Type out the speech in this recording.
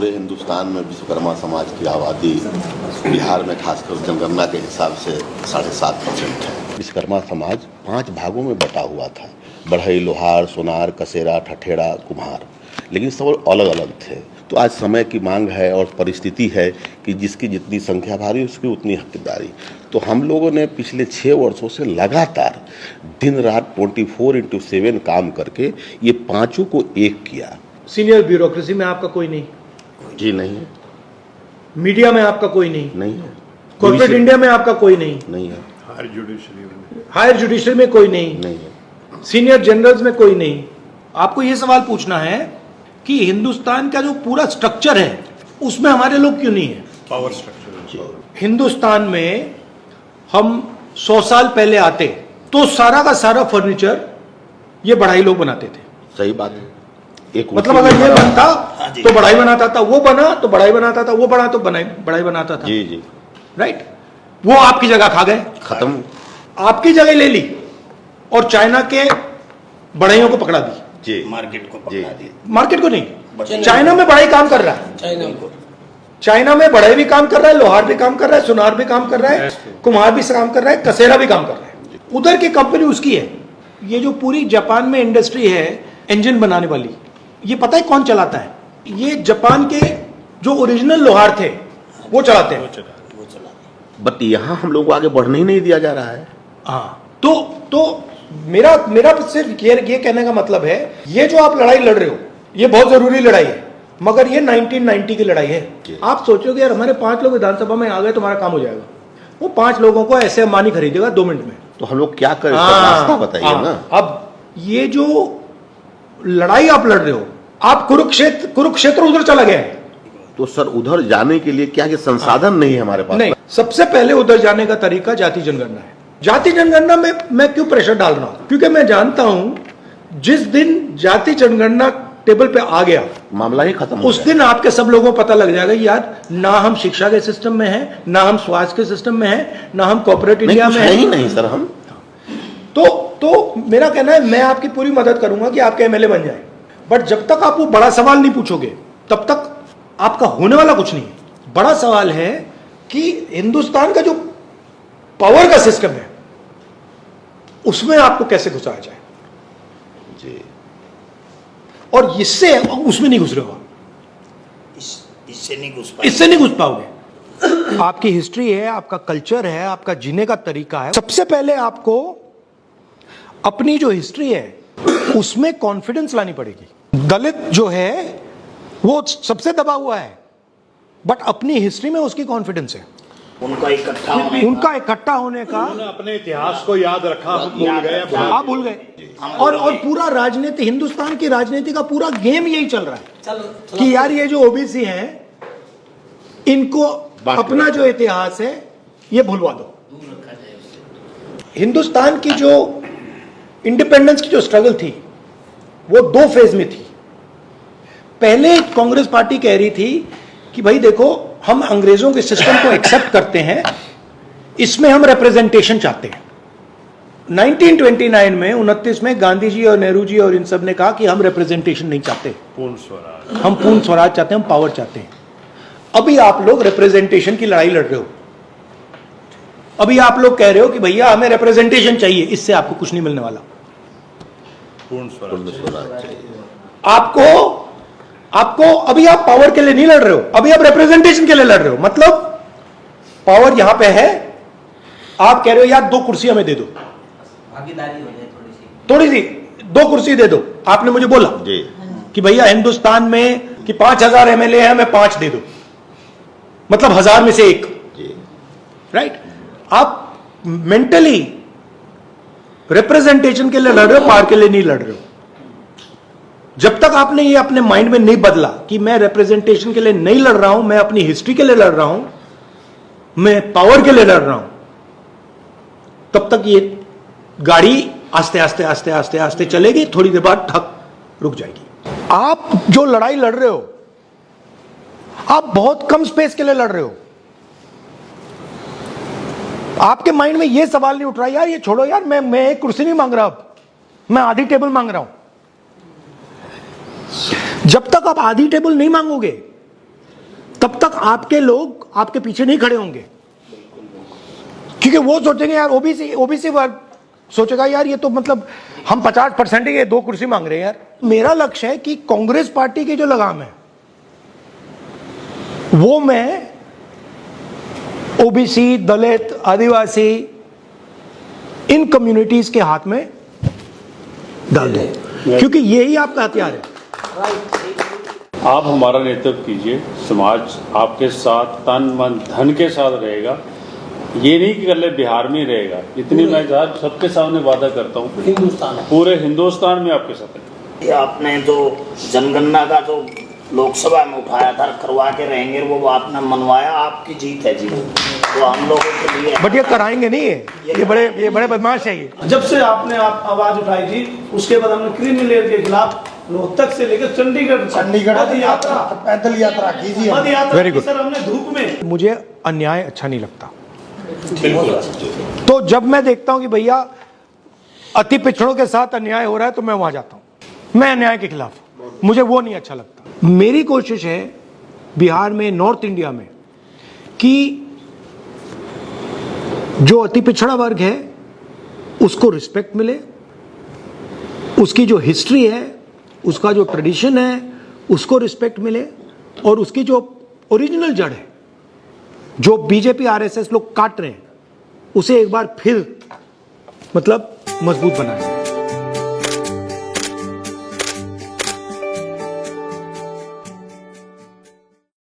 पूरे हिंदुस्तान में विश्वकर्मा समाज की आबादी बिहार में खासकर जनगणना के हिसाब से 7.5% है। विश्वकर्मा समाज 5 भागों में बटा हुआ था, बढ़ई, लोहार, सोनार, कसेरा, ठठेरा, कुम्हार, लेकिन सब अलग अलग थे। तो आज समय की मांग है और परिस्थिति है कि जिसकी जितनी संख्या भारी उसकी उतनी हकदारी। तो हम लोगों ने पिछले 6 वर्षों से लगातार दिन रात 24/7 काम करके ये पांचों को एक किया। सीनियर ब्यूरोक्रेसी में आपका कोई नहीं? जी नहीं है। मीडिया में आपका कोई नहीं? नहीं है। कॉर्पोरेट इंडिया में आपका कोई नहीं? नहीं है। हायर जुडिशरी में कोई नहीं? नहीं है। सीनियर जनरल्स में कोई नहीं? आपको यह सवाल पूछना है कि हिंदुस्तान का जो पूरा स्ट्रक्चर है उसमें हमारे लोग क्यों नहीं है? Power structure. हिंदुस्तान में हम 100 साल पहले आते तो सारा का सारा फर्नीचर ये बढ़ाई लोग बनाते थे। सही बात है। एक मतलब अगर ये बनता तो बढ़ाई बनाता था, वो बना तो बढ़ाई बनाता था, वो बना तो बढ़ाई बनाता था। जी जी, राइट। वो आपकी जगह खा गए, खत्म। आपकी जगह ले ली और चाइना के बढ़ाइयों को पकड़ा दी। जी, मार्केट को पकड़ा दी। मार्केट को नहीं, चाइना में बढ़ाई काम कर रहा है। चाइना में बढ़ाई भी काम कर रहा है, लोहार भी काम कर रहा है, सुनार भी काम कर रहा है, कुम्हार भी काम कर रहा है, कसेरा भी काम कर रहा है। उधर की कंपनी उसकी है। ये जो पूरी जापान में इंडस्ट्री है इंजन बनाने वाली, ये पता है कौन चलाता है? ये जापान के जो ओरिजिनल लोहार थे वो चलाते हैं। बट यहाँ हम लोग को आगे बढ़ने ही नहीं दिया जा रहा है। हाँ, तो मेरा सिर्फ ये कहने का मतलब है, ये जो आप लड़ाई लड़ रहे हो ये बहुत जरूरी लड़ाई है, मगर ये 1990 की लड़ाई है। आप सोचोगे यार हमारे 5 लोग विधानसभा में आ गए तो हमारा काम हो जाएगा। वो 5 लोगों को ऐसे अंबानी खरीदेगा 2 मिनट में। तो हम लोग क्या करें? रास्ता बताइए ना। अब ये जो लड़ाई आप लड़ रहे हो, आप कुरुक्षेत्र उधर चला गया है। तो सर उधर जाने के लिए क्या संसाधन नहीं है हमारे पास? नहीं, सबसे पहले उधर जाने का तरीका जाति जनगणना है। जाति जनगणना में मैं क्यों प्रेशर डाल रहा हूं? क्योंकि मैं जानता हूं जिस दिन जाति जनगणना टेबल पे आ गया मामला ही खत्म, उस दिन आपके सब लोगों को पता लग जाएगा यार ना हम शिक्षा के सिस्टम में हैं, ना हम स्वास्थ्य के सिस्टम में हैं, ना हम कॉर्पोरेट इंडिया में हैं। नहीं सर, हम तो मेरा कहना है मैं आपकी पूरी मदद करूंगा कि आपके एमएलए बन जाए, बट जब तक आप वो बड़ा सवाल नहीं पूछोगे तब तक आपका होने वाला कुछ नहीं है। बड़ा सवाल है कि हिंदुस्तान का जो पावर का सिस्टम है उसमें आपको कैसे घुसाया जाए जी। और इससे उसमें नहीं घुस रहे हो, इससे नहीं घुस पाओगे। आपकी हिस्ट्री है, आपका कल्चर है, आपका जीने का तरीका है। सबसे पहले आपको अपनी जो हिस्ट्री है उसमें कॉन्फिडेंस लानी पड़ेगी। दलित जो है वो सबसे दबा हुआ है, बट अपनी हिस्ट्री में उसकी कॉन्फिडेंस है। उनका इकट्ठा होने का अपने इतिहास को याद रखा, आप भूल गए। और पूरा राजनीति, हिंदुस्तान की राजनीति का पूरा गेम यही चल रहा है कि यार ये जो ओबीसी हैं इनको अपना जो इतिहास है ये भूलवा दो। हिंदुस्तान की जो इंडिपेंडेंस की जो स्ट्रगल थी वो 2 फेज में थी। पहले कांग्रेस पार्टी कह रही थी कि भाई देखो हम अंग्रेजों के सिस्टम को एक्सेप्ट करते हैं, इसमें हम रिप्रेजेंटेशन चाहते हैं। 1929 में 29 में गांधी जी और नेहरू जी और इन सब ने कहा कि हम रिप्रेजेंटेशन नहीं चाहते, पूर्ण स्वराज, हम पूर्ण स्वराज चाहते हैं, हम पावर चाहते हैं। अभी आप लोग रिप्रेजेंटेशन की लड़ाई लड़ रहे हो। अभी आप लोग कह रहे हो कि भैया हमें रिप्रेजेंटेशन चाहिए, इससे आपको कुछ नहीं मिलने वाला। पूर्ण स्वराज आपको अभी आप पावर के लिए नहीं लड़ रहे हो, अभी आप रिप्रेजेंटेशन के लिए लड़ रहे हो। मतलब पावर यहां पे है, आप कह रहे हो यार 2 कुर्सी हमें दे दो, भागीदारी हो जाए थोड़ी सी 2 कुर्सी दे दो। आपने मुझे बोला कि भैया हिंदुस्तान में कि 5000 एमएलए है, हमें 5 दे दो, मतलब 1000 में से 1। राइट। आप मेंटली रिप्रेजेंटेशन के लिए लड़ रहे हो, पावर के लिए नहीं लड़ रहे हो। जब तक आपने ये अपने माइंड में नहीं बदला कि मैं रिप्रेजेंटेशन के लिए नहीं लड़ रहा हूं, मैं अपनी हिस्ट्री के लिए लड़ रहा हूं, मैं पावर के लिए लड़ रहा हूं, तब तक ये गाड़ी आस्ते आस्ते आस्ते आस्ते आस्ते चलेगी, थोड़ी देर बाद ठक रुक जाएगी। आप जो लड़ाई लड़ रहे हो आप बहुत कम स्पेस के लिए लड़ रहे हो। आपके माइंड में यह सवाल नहीं उठ रहा यार ये छोड़ो यार, मैं एक कुर्सी नहीं मांग रहा, अब मैं आधी टेबल मांग रहा हूं। जब तक आप आधी टेबल नहीं मांगोगे तब तक आपके लोग आपके पीछे नहीं खड़े होंगे, क्योंकि वो सोचेंगे यार ओबीसी वर्ग सोचेगा यार ये तो मतलब हम 50% ही 2 कुर्सी मांग रहे हैं यार। मेरा लक्ष्य है कि कांग्रेस पार्टी की जो लगाम है वो मैं ओबीसी, दलित, आदिवासी, इन कम्युनिटीज के हाथ में डाल दूं, क्योंकि यही आपका हथियार है। आप हमारा नेतृत्व कीजिए, समाज आपके साथ तन मन धन के साथ रहेगा। ये नहीं कि कल बिहार में ही रहेगा, इतनी मैं आज सबके सामने वादा करता हूँ, पूरे हिंदुस्तान में आपके साथ है। ये आपने जो जनगणना का जो लोकसभा में उठाया था करवा के रहेंगे, वो आपने मनवाया, आपकी जीत है जी, तो हम लोगों के लिए। बट ये कराएंगे नहीं है, ये बड़े बदमाश है ये। जब से आपने आवाज उठाई थी उसके बाद हमने क्रीमी लेयर के खिलाफ रोहतक से लेकर चंडीगढ़ पद यात्रा, पैदल यात्रा कीजिए। पद यात्रा Very की good. सर हमने धूप में। मुझे अन्याय अच्छा नहीं लगता, तो जब मैं देखता हूं कि भैया अति पिछड़ों के साथ अन्याय हो रहा है तो मैं वहां जाता हूं, मैं अन्याय के खिलाफ, मुझे वो नहीं अच्छा लगता। मेरी कोशिश है बिहार में, नॉर्थ इंडिया में, कि जो अति पिछड़ा वर्ग है उसको रिस्पेक्ट मिले, उसकी जो हिस्ट्री है, उसका जो ट्रेडिशन है उसको रिस्पेक्ट मिले, और उसकी जो ओरिजिनल जड़ है जो बीजेपी आरएसएस लोग काट रहे हैं उसे एक बार फिर मतलब मजबूत बनाए।